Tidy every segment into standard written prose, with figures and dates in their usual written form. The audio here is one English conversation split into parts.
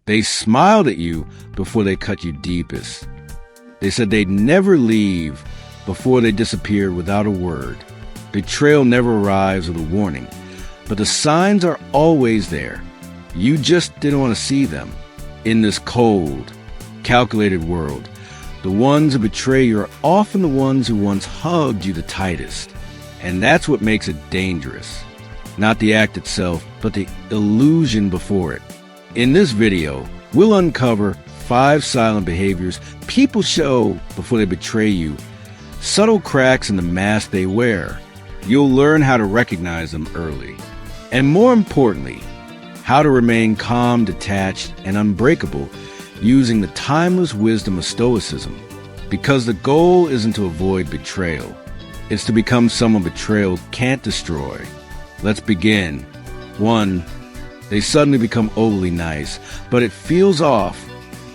They smiled at you before they cut you deepest. They said they'd never leave before they disappeared without a word. Betrayal never arrives with a warning, but the signs are always there. You just didn't want to see them. In this cold, calculated world, the ones who betray you are often the ones who once hugged you the tightest. And that's what makes it dangerous. Not the act itself, but the illusion before it. In this video, we'll uncover 5 silent behaviors people show before they betray you, subtle cracks in the mask they wear. You'll learn how to recognize them early. And more importantly, how to remain calm, detached, and unbreakable using the timeless wisdom of Stoicism. Because the goal isn't to avoid betrayal. It's to become someone betrayal can't destroy. Let's begin. 1. They suddenly become overly nice, but it feels off.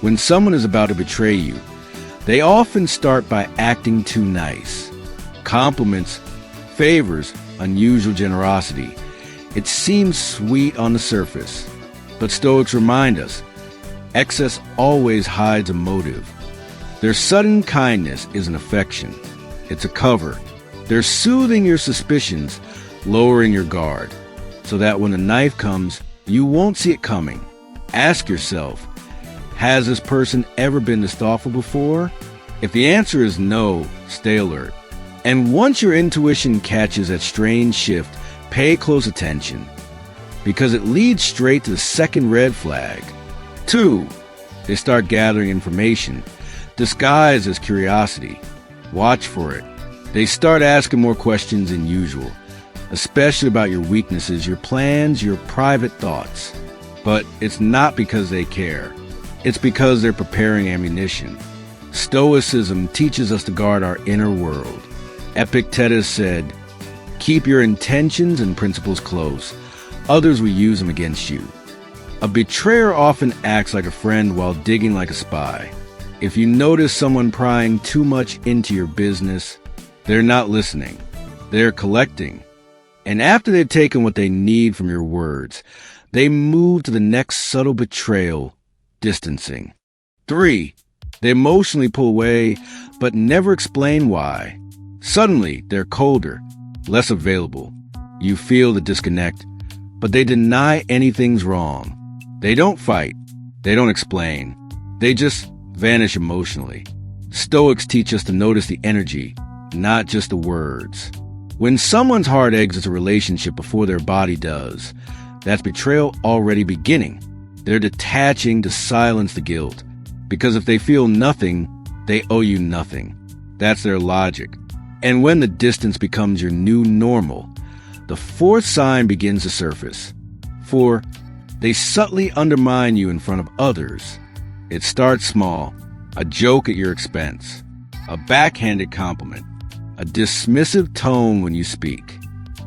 When someone is about to betray you, they often start by acting too nice. Compliments, favors, unusual generosity. It seems sweet on the surface, but Stoics remind us, excess always hides a motive. Their sudden kindness isn't affection, it's a cover. They're soothing your suspicions, lowering your guard, so that when the knife comes, you won't see it coming. Ask yourself, has this person ever been this thoughtful before? If the answer is no, stay alert. And once your intuition catches that strange shift, pay close attention, because it leads straight to the second red flag. 2. They start gathering information, disguised as curiosity. Watch for it. They start asking more questions than usual, especially about your weaknesses, your plans, your private thoughts. But it's not because they care. It's because they're preparing ammunition. Stoicism teaches us to guard our inner world. Epictetus said, "Keep your intentions and principles close. Others will use them against you." A betrayer often acts like a friend while digging like a spy. If you notice someone prying too much into your business, they're not listening. They're collecting. And after they've taken what they need from your words, they move to the next subtle betrayal, distancing. 3. They emotionally pull away, but never explain why. Suddenly, they're colder, less available. You feel the disconnect, but they deny anything's wrong. They don't fight. They don't explain. They just vanish emotionally. Stoics teach us to notice the energy, not just the words. When someone's heart exits a relationship before their body does, that's betrayal already beginning. They're detaching to silence the guilt, because if they feel nothing, they owe you nothing. That's their logic. And when the distance becomes your new normal, the 4th sign begins to surface. 4. They subtly undermine you in front of others. It starts small, a joke at your expense, a backhanded compliment, a dismissive tone when you speak.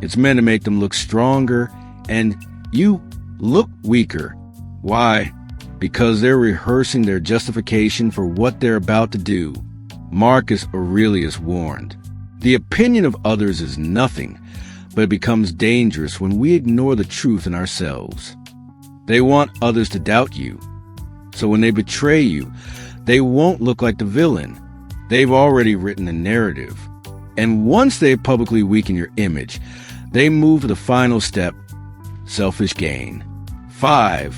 It's meant to make them look stronger, and you look weaker. Why? Because they're rehearsing their justification for what they're about to do. Marcus Aurelius warned, "The opinion of others is nothing, but it becomes dangerous when we ignore the truth in ourselves." They want others to doubt you. So when they betray you, they won't look like the villain. They've already written a narrative. And once they publicly weaken your image, they move to the final step, selfish gain. 5.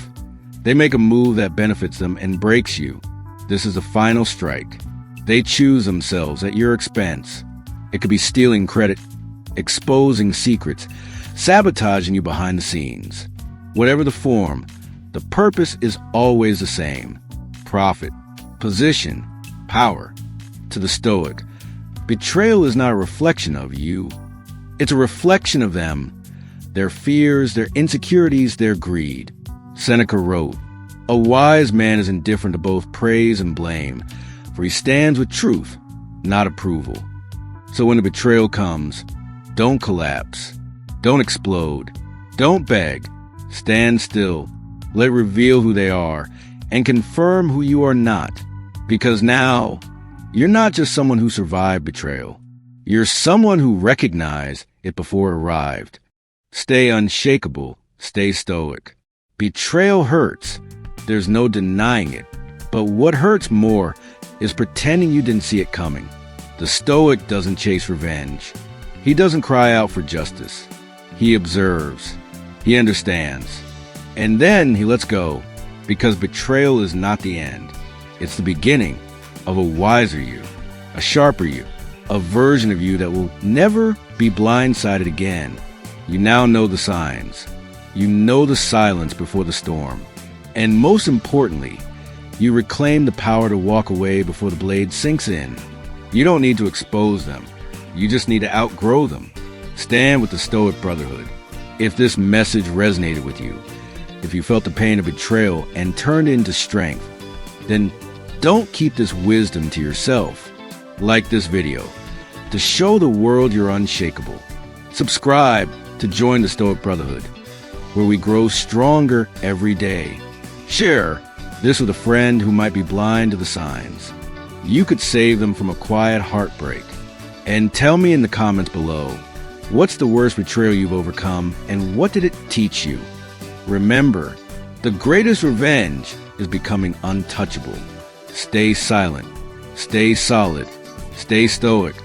They make a move that benefits them and breaks you. This is the final strike. They choose themselves at your expense. It could be stealing credit, exposing secrets, sabotaging you behind the scenes. Whatever the form, the purpose is always the same. Profit, position, power. To the Stoic, betrayal is not a reflection of you. It's a reflection of them, their fears, their insecurities, their greed. Seneca wrote, "A wise man is indifferent to both praise and blame, for he stands with truth, not approval." So when the betrayal comes, don't collapse, don't explode, don't beg, stand still, let it reveal who they are, and confirm who you are not. Because now, you're not just someone who survived betrayal. You're someone who recognized it before it arrived. Stay unshakable, stay stoic. Betrayal hurts, There's no denying it. But what hurts more is pretending you didn't see it coming. The Stoic doesn't chase revenge. He doesn't cry out for justice. He observes. He understands. And then he lets go, because betrayal is not the end. It's the beginning of a wiser you, a sharper you, a version of you that will never be blindsided again. You now know the signs. You know the silence before the storm. And most importantly, you reclaim the power to walk away before the blade sinks in. You don't need to expose them. You just need to outgrow them. Stand with the Stoic Brotherhood. If this message resonated with you, if you felt the pain of betrayal and turned it into strength, then don't keep this wisdom to yourself. Like this video to show the world you're unshakable. Subscribe to join the Stoic Brotherhood, where we grow stronger every day. Share this with a friend who might be blind to the signs. You could save them from a quiet heartbreak. And tell me in the comments below, what's the worst betrayal you've overcome and what did it teach you? Remember, the greatest revenge is becoming untouchable. Stay silent, stay solid, stay stoic,